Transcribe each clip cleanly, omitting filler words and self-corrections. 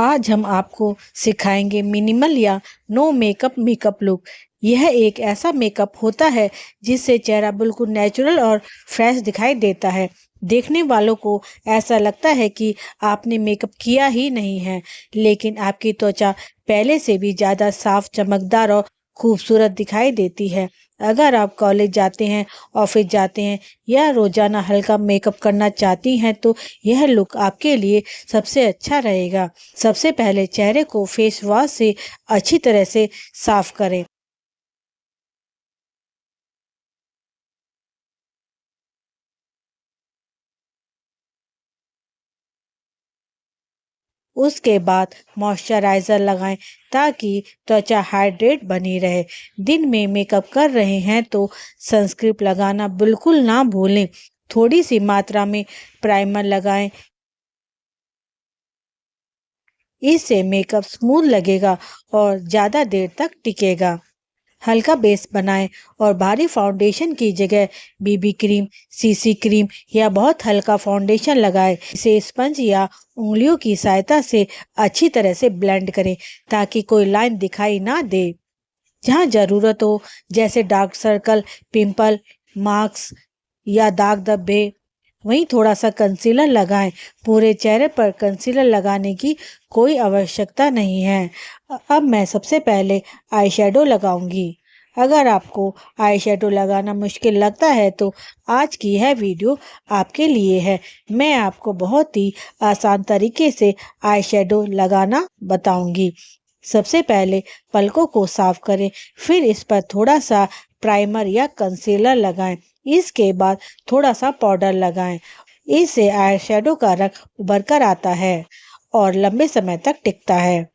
आज हम आपको सिखाएंगे मिनिमल या नो मेकअप मेकअप लुक। यह एक ऐसा मेकअप होता है जिससे चेहरा बिल्कुल नेचुरल और फ्रेश दिखाई देता है। देखने वालों को ऐसा लगता है कि आपने मेकअप किया ही नहीं है, लेकिन आपकी त्वचा पहले से भी ज़्यादा साफ, चमकदार और खूबसूरत दिखाई देती है। अगर आप कॉलेज जाते हैं, ऑफिस जाते हैं या रोजाना हल्का मेकअप करना चाहती हैं तो यह लुक आपके लिए सबसे अच्छा रहेगा। सबसे पहले चेहरे को फेस वॉश से अच्छी तरह से साफ करें। उसके बाद मॉइस्चराइज़र लगाएं ताकि त्वचा हाइड्रेट बनी रहे। दिन में मेकअप कर रहे हैं तो सनस्क्रीन लगाना बिल्कुल ना भूलें। थोड़ी सी मात्रा में प्राइमर लगाएं, इससे मेकअप स्मूथ लगेगा और ज़्यादा देर तक टिकेगा। हल्का बेस बनाएं और भारी फाउंडेशन की जगह बीबी क्रीम, सीसी क्रीम या बहुत हल्का फाउंडेशन लगाएं। इसे स्पंज या उंगलियों की सहायता से अच्छी तरह से ब्लेंड करें ताकि कोई लाइन दिखाई ना दे। जहाँ ज़रूरत हो, जैसे डार्क सर्कल, पिंपल, मार्क्स या दाग धब्बे, वहीं थोड़ा सा कंसीलर लगाएं। पूरे चेहरे पर कंसीलर लगाने की कोई आवश्यकता नहीं है। अब मैं सबसे पहले आई शेडो लगाऊंगी। अगर आपको आई शेडो लगाना मुश्किल लगता है तो आज की यह वीडियो आपके लिए है। मैं आपको बहुत ही आसान तरीके से आई शेडो लगाना बताऊंगी। सबसे पहले पलकों को साफ करें, फिर इस पर थोड़ा सा प्राइमर या कंसीलर लगाएं। इसके बाद थोड़ा सा पाउडर लगाएं। इससे आई शेडो का रंग उभर कर आता है और लंबे समय तक टिकता है।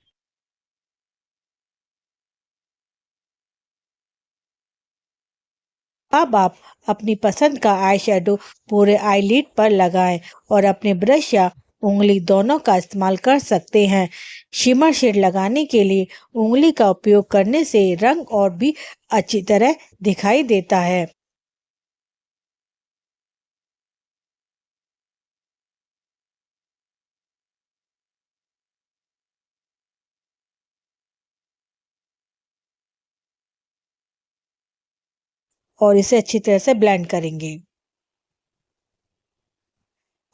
अब आप अपनी पसंद का आई शेडो पूरे आईलिड पर लगाएं और अपने ब्रश या उंगली दोनों का इस्तेमाल कर सकते हैं। शिमर शेड लगाने के लिए उंगली का उपयोग करने से रंग और भी अच्छी तरह दिखाई देता है। और इसे अच्छी तरह से ब्लेंड करेंगे।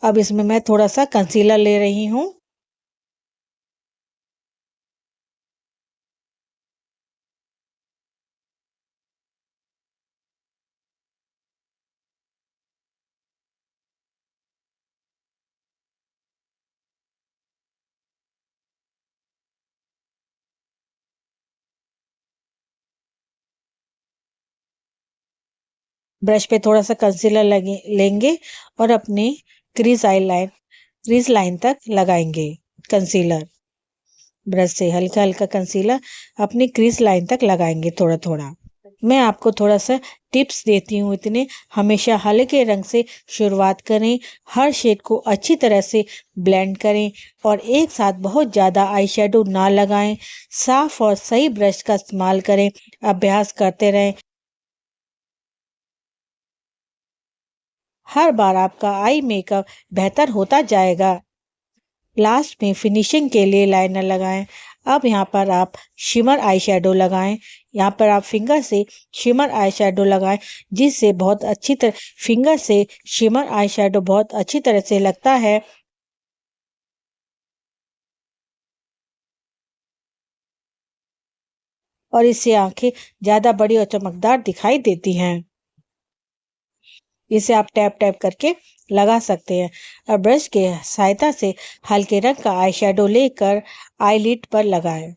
अब इसमें मैं थोड़ा सा कंसीलर ले रही हूँ। ब्रश पे थोड़ा सा कंसीलर लगे लेंगे और अपने क्रीज लाइन तक लगाएंगे कंसीलर। ब्रश से हल्का हल्का कंसीलर अपनी क्रीज लाइन तक लगाएंगे थोड़ा थोड़ा। मैं आपको थोड़ा सा टिप्स देती हूँ इतने। हमेशा हल्के रंग से शुरुआत करें, हर शेड को अच्छी तरह से ब्लेंड करें और एक साथ बहुत ज़्यादा आई शेडो ना लगाएं। साफ और सही ब्रश का इस्तेमाल करें, अभ्यास करते रहें। हर बार आपका आई मेकअप बेहतर होता जाएगा। लास्ट में फिनिशिंग के लिए लाइनर लगाएं। अब यहाँ पर आप शिमर आई शेडो लगाएं। यहाँ पर आप फिंगर से शिमर आई शेडो लगाएं, जिससे बहुत अच्छी तरह फिंगर से शिमर आई शेडो बहुत अच्छी तरह से लगता है। और इससे आंखें ज़्यादा बड़ी और चमकदार दिखाई देती हैं। इसे आप टैप टैप करके लगा सकते हैं। और ब्रश के सहायता से हल्के रंग का आई शेडो लेकर आईलिड पर लगाएं।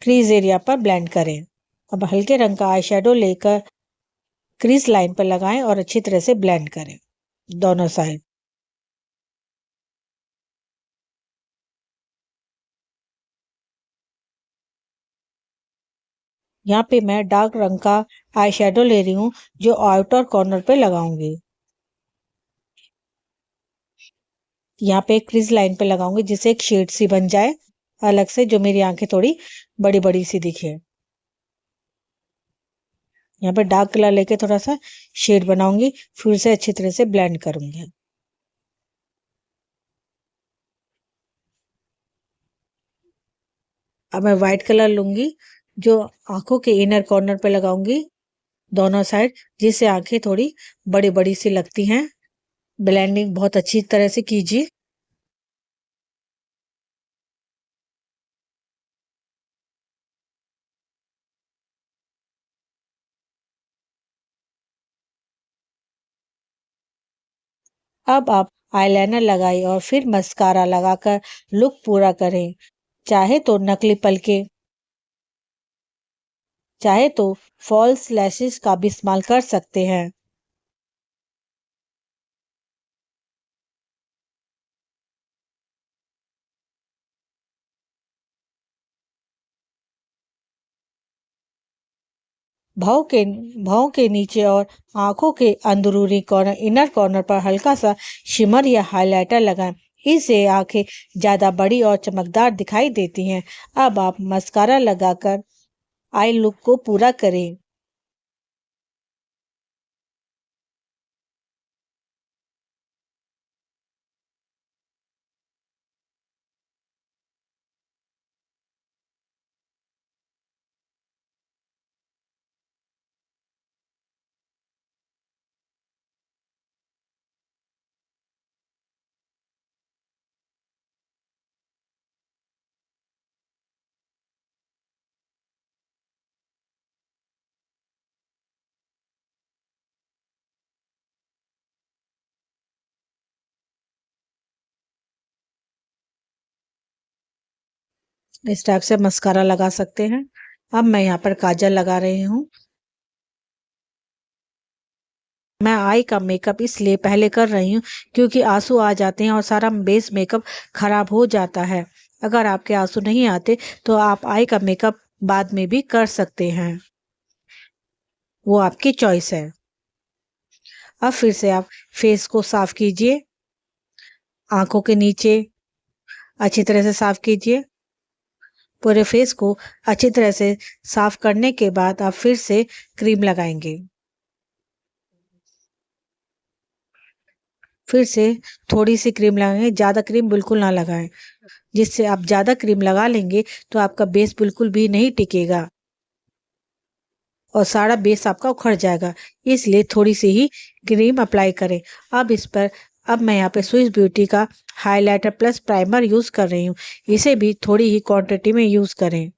क्रीज एरिया पर ब्लेंड करें। अब हल्के रंग का आई शेडो लेकर क्रीज लाइन पर लगाएं और अच्छी तरह से ब्लेंड करें दोनों साइड। यहाँ पे मैं डार्क रंग का आई शेडो ले रही हूँ जो आउटर कॉर्नर पे लगाऊंगी। यहाँ पे क्रीज लाइन पे लगाऊंगी जिससे एक शेड सी बन जाए अलग से, जो मेरी आंखें थोड़ी बड़ी बड़ी सी दिखे। यहाँ पे डार्क कलर लेके थोड़ा सा शेड बनाऊंगी, फिर से अच्छी तरह से ब्लेंड करूंगी। अब मैं वाइट कलर लूंगी, जो आंखों के इनर कॉर्नर पे लगाऊंगी, दोनों साइड, जिससे आंखें थोड़ी बड़ी बड़ी सी लगती हैं। ब्लेंडिंग बहुत अच्छी तरह से कीजिए। अब आप आईलाइनर लगाइए और फिर मस्कारा लगाकर लुक पूरा करें। चाहे तो नकली पलके, चाहे तो फॉल्स लैशेस का भी इस्तेमाल कर सकते हैं। भाव के भाव के नीचे और आंखों के अंदरूनी कॉर्नर, इनर कॉर्नर पर हल्का सा शिमर या हाइलाइटर लगाएं। इससे आंखें ज्यादा बड़ी और चमकदार दिखाई देती हैं। अब आप मस्कारा लगाकर आई लुक को पूरा करें। इस टाइप से मस्कारा लगा सकते हैं। अब मैं यहाँ पर काजल लगा रही हूँ। मैं आई का मेकअप इसलिए पहले कर रही हूँ क्योंकि आंसू आ जाते हैं और सारा बेस मेकअप खराब हो जाता है। अगर आपके आंसू नहीं आते तो आप आई का मेकअप बाद में भी कर सकते हैं, वो आपकी चॉइस है। अब फिर से आप फेस को साफ कीजिए, आंखों के नीचे अच्छी तरह से साफ कीजिए। पूरे फेस को अच्छी तरह से साफ करने के बाद आप फिर से क्रीम लगाएंगे। फिर से थोड़ी सी क्रीम लगाएंगे, ज़्यादा क्रीम बिल्कुल ना लगाएं। जिससे आप ज़्यादा क्रीम लगा लेंगे तो आपका बेस बिल्कुल भी नहीं टिकेगा और सारा बेस आपका उखड़ जाएगा। इसलिए थोड़ी सी ही क्रीम अप्लाई करें। अब इस पर अब मैं यहाँ पे स्विस ब्यूटी का हाइलाइटर प्लस प्राइमर यूज़ कर रही हूँ। इसे भी थोड़ी ही क्वांटिटी में यूज़ करें,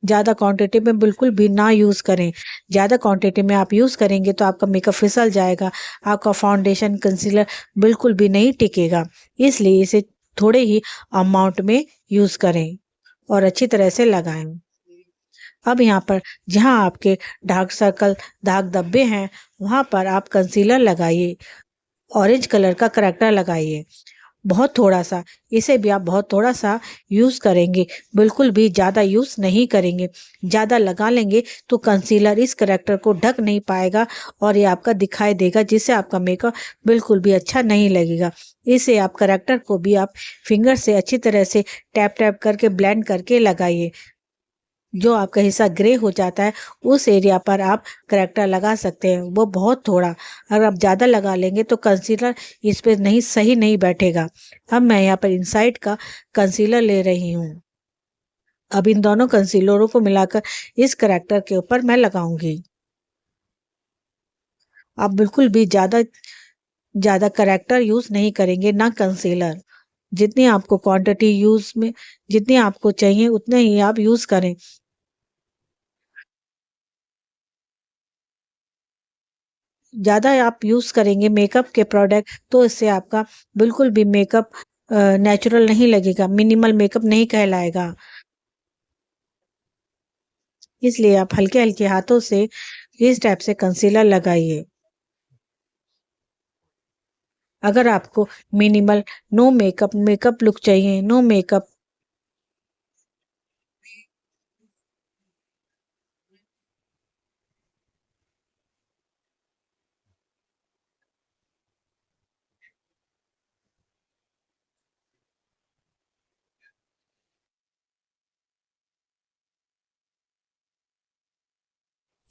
ज़्यादा क्वांटिटी में बिल्कुल भी ना यूज़ करें। ज़्यादा क्वांटिटी में आप यूज़ करेंगे तो आपका मेकअप फिसल जाएगा, आपका फाउंडेशन कंसीलर बिल्कुल भी नहीं टिकेगा। इसलिए इसे थोड़े ही अमाउंट में यूज़ करें और अच्छी तरह से लगाएं। अब यहाँ पर जहाँ आपके डार्क सर्कल, दाग धब्बे हैं, वहाँ पर आप कंसीलर लगाइए, ऑरेंज कलर का करेक्टर लगाइए, बहुत थोड़ा सा। इसे भी आप बहुत थोड़ा सा यूज़ करेंगे, बिल्कुल भी ज़्यादा यूज़ नहीं करेंगे। ज़्यादा लगा लेंगे तो कंसीलर इस करेक्टर को ढक नहीं पाएगा और ये आपका दिखाई देगा, जिससे आपका मेकअप बिल्कुल भी अच्छा नहीं लगेगा। इसे आप करेक्टर को भी आप फिंगर से अच्छी तरह से टैप टैप करके ब्लेंड करके लगाइए। जो आपका हिस्सा ग्रे हो जाता है उस एरिया पर आप करेक्टर लगा सकते हैं, वो बहुत थोड़ा। अगर आप ज़्यादा लगा लेंगे तो कंसीलर इस पे नहीं, सही नहीं बैठेगा। अब मैं यहाँ पर इनसाइड का कंसीलर ले रही हूँ। अब इन दोनों कंसीलरों को मिलाकर इस करेक्टर के ऊपर मैं लगाऊंगी। आप बिल्कुल भी ज़्यादा ज़्यादा करेक्टर यूज़ नहीं करेंगे, ना कंसीलर। जितनी आपको क्वांटिटी यूज़ में, जितनी आपको चाहिए उतने ही आप यूज़ करें। ज़्यादा आप यूज़ करेंगे मेकअप के प्रोडक्ट तो इससे आपका बिल्कुल भी मेकअप नेचुरल नहीं लगेगा, मिनिमल मेकअप नहीं कहलाएगा। इसलिए आप हल्के हल्के हाथों से इस टाइप से कंसीलर लगाइए। अगर आपको minimal, no makeup makeup look चाहिए, नो मेकअप,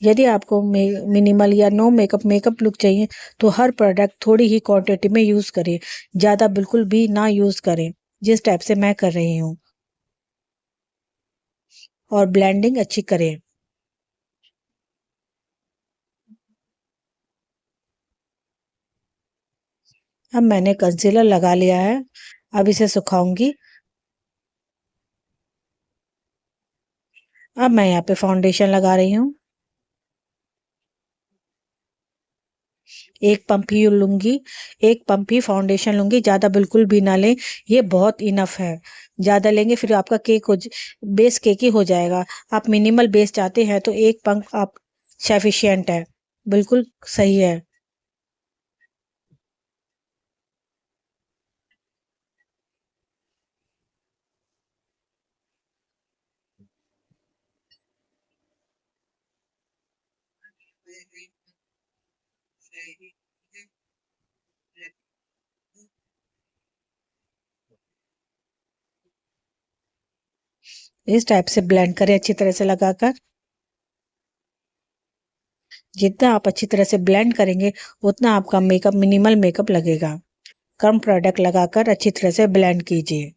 यदि आपको मिनिमल या नो मेकअप मेकअप लुक चाहिए तो हर प्रोडक्ट थोड़ी ही क्वांटिटी में यूज़ करें, ज़्यादा बिल्कुल भी ना यूज़ करें, जिस टाइप से मैं कर रही हूँ। और ब्लेंडिंग अच्छी करें। अब मैंने कंसीलर लगा लिया है, अब इसे सुखाऊंगी। अब मैं यहाँ पे फाउंडेशन लगा रही हूँ। एक पंप ही लूंगी, एक पंप ही फाउंडेशन लूंगी, ज्यादा बिल्कुल भी ना लें, ये बहुत इनफ है। ज्यादा लेंगे फिर आपका बेस केक ही हो जाएगा। आप मिनिमल बेस चाहते हैं तो एक पंप आप सफिशियंट है, बिल्कुल सही है। इस टाइप से ब्लेंड करें अच्छी तरह से लगाकर। जितना आप अच्छी तरह से ब्लेंड करेंगे उतना आपका मेकअप मिनिमल मेकअप लगेगा। कम प्रोडक्ट लगाकर अच्छी तरह से ब्लेंड कीजिए।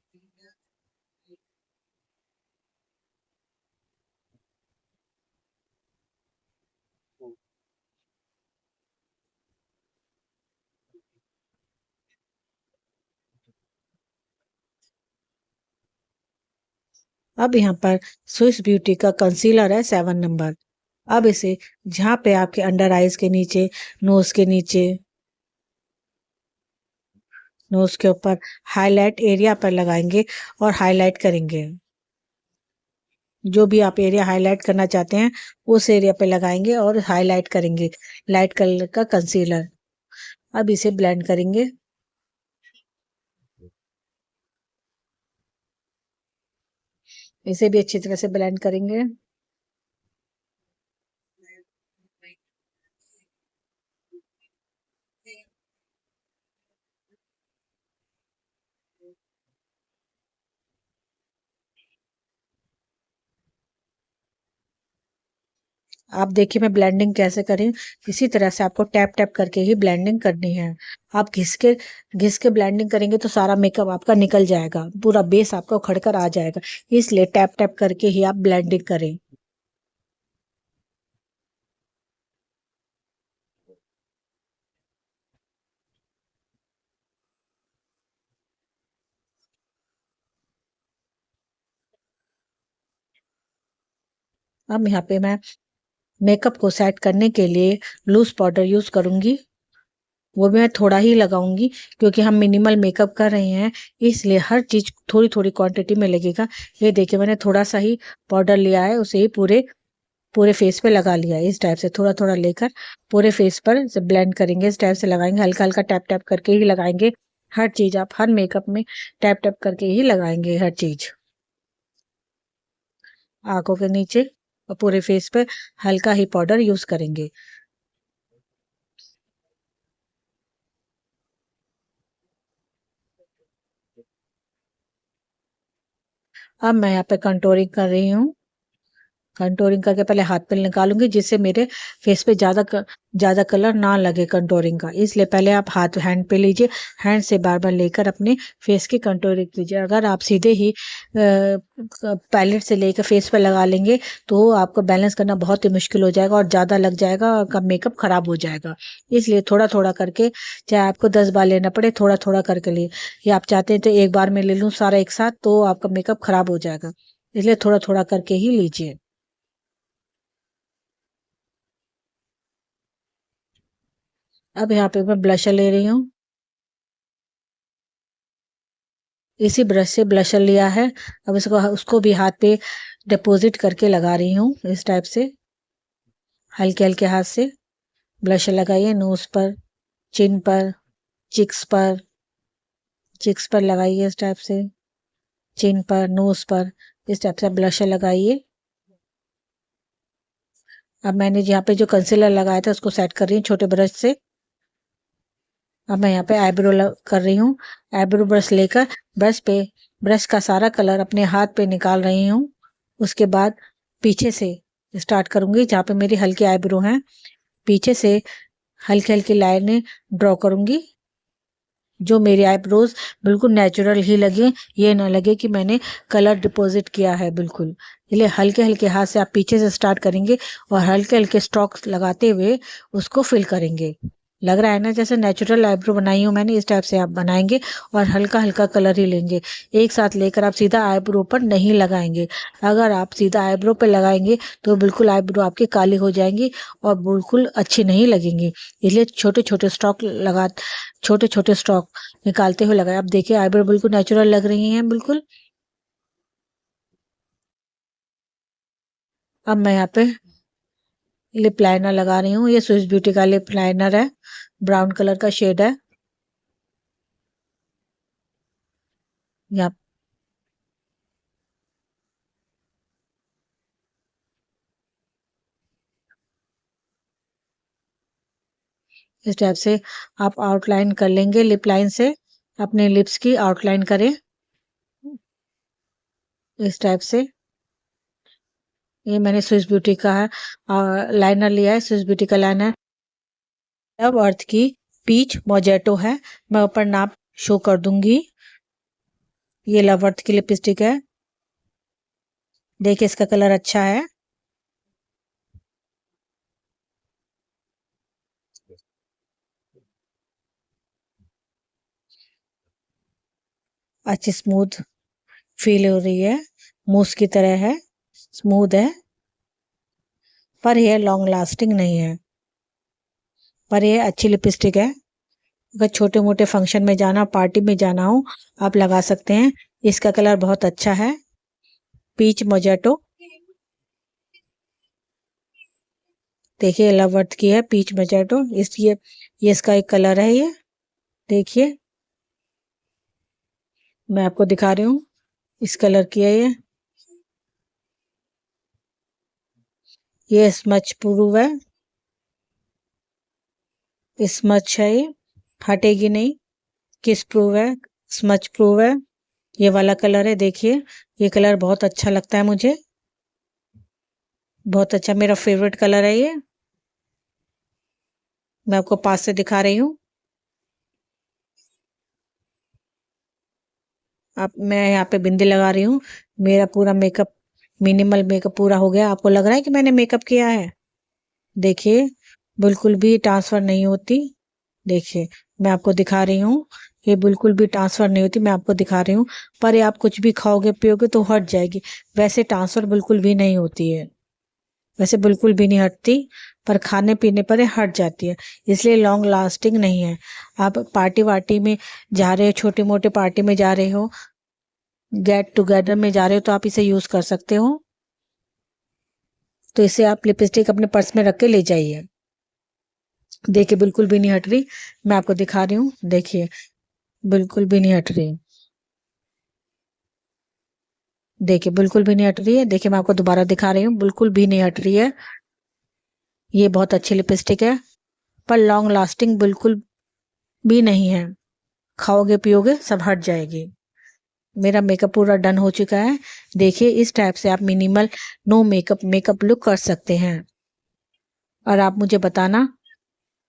अब यहाँ पर स्विस ब्यूटी का कंसीलर है 7 नंबर। अब इसे जहाँ पे आपके अंडर आइज के नीचे, नोज के नीचे, नोज के ऊपर हाईलाइट एरिया पर लगाएंगे और हाईलाइट करेंगे। जो भी आप एरिया हाईलाइट करना चाहते हैं उस एरिया पे लगाएंगे और हाईलाइट करेंगे लाइट कलर का कंसीलर। अब इसे ब्लेंड करेंगे। इसे भी अच्छी तरह से ब्लेंड करेंगे। आप देखिए मैं ब्लेंडिंग कैसे करें। इसी तरह से आपको टैप टैप करके ही ब्लेंडिंग करनी है। आप घिस के ब्लेंडिंग करेंगे तो सारा मेकअप आपका निकल जाएगा, पूरा बेस आपका उखड़ कर आ जाएगा। इसलिए टैप टैप करके ही आप ब्लेंडिंग करें। अब यहाँ पे मैं मेकअप को सेट करने के लिए लूज पाउडर यूज करूंगी। वो भी मैं थोड़ा ही लगाऊंगी क्योंकि हम मिनिमल मेकअप कर रहे हैं, इसलिए हर चीज थोड़ी थोड़ी क्वांटिटी में लगेगा। ये देखिए मैंने थोड़ा सा ही पाउडर लिया है, उसे ही पूरे पूरे फेस पे लगा लिया है। इस टाइप से थोड़ा थोड़ा लेकर पूरे फेस पर से ब्लेंड करेंगे। इस टाइप से लगाएंगे, हल्का हल्का टैप टैप करके ही लगाएंगे। हर चीज आप हर मेकअप में टैप टैप करके ही लगाएंगे हर चीज। आंखों के नीचे और पूरे फेस पे हल्का ही पाउडर यूज करेंगे। अब मैं यहाँ पे कंटूरिंग कर रही हूँ। कंटूरिंग करके पहले हाथ पे निकालूंगी जिससे मेरे फेस पे ज्यादा कलर ना लगे कंटूरिंग का। इसलिए पहले आप हाथ हैंड पे लीजिए, हैंड से बार बार लेकर अपने फेस की कंटूरिंग कीजिए। अगर आप सीधे ही पैलेट से लेकर फेस पे लगा लेंगे तो आपको बैलेंस करना बहुत ही मुश्किल हो जाएगा और ज्यादा लग जाएगा और आपका मेकअप खराब हो जाएगा। इसलिए थोड़ा थोड़ा करके, चाहे आपको 10 बार लेना पड़े, थोड़ा थोड़ा करके लिए। या आप चाहते हैं तो एक बार में ले लूँ सारा एक साथ, तो आपका मेकअप खराब हो जाएगा। इसलिए थोड़ा थोड़ा करके ही लीजिए। अब यहाँ पे मैं ब्लशर ले रही हूँ। इसी ब्रश से ब्लशर लिया है। अब इसको उसको भी हाथ पे डिपॉजिट करके लगा रही हूँ इस टाइप से। हल्के हल्के हाथ से ब्लशर लगाइए नोज पर, चिन पर, चिक्स पर, चिक्स पर लगाइए इस टाइप से, चिन पर, नोज पर, इस टाइप से ब्लशर लगाइए। अब मैंने यहाँ पे जो कंसीलर लगाया था उसको सेट कर रही हूँ छोटे ब्रश से। अब मैं यहाँ पे आईब्रो कर रही हूँ। आईब्रो ब्रश लेकर ब्रश पे ब्रश का सारा कलर अपने हाथ पे निकाल रही हूँ। उसके बाद पीछे से स्टार्ट करूंगी जहाँ पे मेरी हल्की आईब्रो हैं। पीछे से हल्की हल्की लाइनें ड्रॉ करूंगी जो मेरी आईब्रोज बिल्कुल नेचुरल ही लगे, ये ना लगे कि मैंने कलर डिपॉजिट किया है। बिल्कुल इसलिए हल्के हल्के हाथ से आप पीछे से स्टार्ट करेंगे और हल्के हल्के स्ट्रोक्स लगाते हुए उसको फिल करेंगे। लग रहा है ना जैसे नेचुरल आईब्रो बनाई हूँ मैंने, इस टाइप से आप बनाएंगे और हल्का हल्का कलर ही लेंगे। एक साथ लेकर आप सीधा आईब्रो पर नहीं लगाएंगे। अगर आप सीधा आईब्रो पर लगाएंगे तो बिल्कुल आईब्रो आपकी काली हो जाएंगी और बिल्कुल अच्छी नहीं लगेंगी। इसलिए छोटे छोटे छोटे छोटे स्ट्रोक निकालते हुए लगाए। आप देखिए आईब्रो बिल्कुल नेचुरल लग रही हैं बिल्कुल। अब मैं यहाँ पे लिप लाइनर लगा रही हूँ। ये स्विस ब्यूटी का लिप लाइनर है, ब्राउन कलर का शेड है। यहाँ इस टाइप से आप आउटलाइन कर लेंगे लिप लाइन से, अपने लिप्स की आउटलाइन करें इस टाइप से। ये मैंने स्विस ब्यूटी का है लाइनर लिया है, स्विस ब्यूटी का लाइनर लव अर्थ की पीच मोजेटो है। मैं ऊपर नाप शो कर दूंगी। ये लव अर्थ की लिपस्टिक है, देखिए इसका कलर अच्छा है। अच्छी स्मूथ फील हो रही है, मूस की तरह है, स्मूथ है, पर यह लॉन्ग लास्टिंग नहीं है। पर यह अच्छी लिपस्टिक है, अगर छोटे मोटे फंक्शन में जाना, पार्टी में जाना हो, आप लगा सकते हैं। इसका कलर बहुत अच्छा है, पीच मोजेटो। देखिए लवर्थ की है पीच मोजेटो, ये इसका एक कलर है ये। देखिए मैं आपको दिखा रही हूँ, इस कलर की है ये स्मच प्रूफ है, स्मच है ये, हटेगी नहीं। किस प्रूफ है, स्मच प्रूफ है। ये वाला कलर है, देखिए ये कलर बहुत अच्छा लगता है मुझे, बहुत अच्छा, मेरा फेवरेट कलर है ये। मैं आपको पास से दिखा रही हूँ। आप मैं यहाँ पे बिंदी लगा रही हूँ। मेरा पूरा मेकअप, मिनिमल मेकअप पूरा हो गया। आपको लग रहा है कि मैंने मेकअप किया है? देखिए बिल्कुल भी ट्रांसफर नहीं होती। देखिए मैं आपको दिखा रही हूँ, ये बिल्कुल भी ट्रांसफर नहीं होती, मैं आपको दिखा रही हूँ। पर ये आप कुछ भी खाओगे पियोगे तो हट जाएगी, वैसे ट्रांसफर बिल्कुल भी नहीं होती है, वैसे बिल्कुल भी नहीं हटती, पर खाने पीने पर ये हट जाती है, इसलिए लॉन्ग लास्टिंग नहीं है। आप पार्टी वार्टी में जा रहे हो, छोटे मोटे पार्टी में जा रहे हो, गेट टुगेदर में जा रहे हो, तो आप इसे यूज कर सकते हो। तो इसे आप लिपस्टिक अपने पर्स में रख के ले जाइए। देखिए बिल्कुल भी नहीं हट रही, मैं आपको दिखा रही हूँ, देखिए बिल्कुल भी नहीं हट रही। देखिए बिल्कुल भी नहीं हट रही है। देखिए मैं आपको दोबारा दिखा रही हूँ, बिल्कुल भी नहीं हट रही है। ये बहुत अच्छी लिपस्टिक है, पर लॉन्ग लास्टिंग बिल्कुल भी नहीं है। खाओगे पियोगे सब हट जाएगी। मेरा मेकअप पूरा डन हो चुका है। देखिए इस टाइप से आप minimal no makeup makeup look कर सकते हैं। और आप मुझे बताना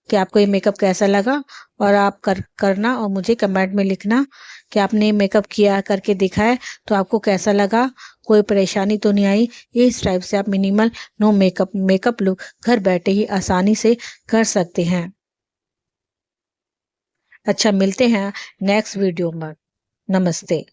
कि आपको ये मेकअप कैसा लगा, और आप करना और मुझे कमेंट में लिखना कि आपने ये मेकअप किया करके दिखा है तो आपको कैसा लगा, कोई परेशानी तो नहीं आई। इस टाइप से आप minimal no makeup makeup look घर बैठे ही आसानी से कर सकते हैं। अच्छा मिलते हैं नेक्स्ट वीडियो में। नमस्ते।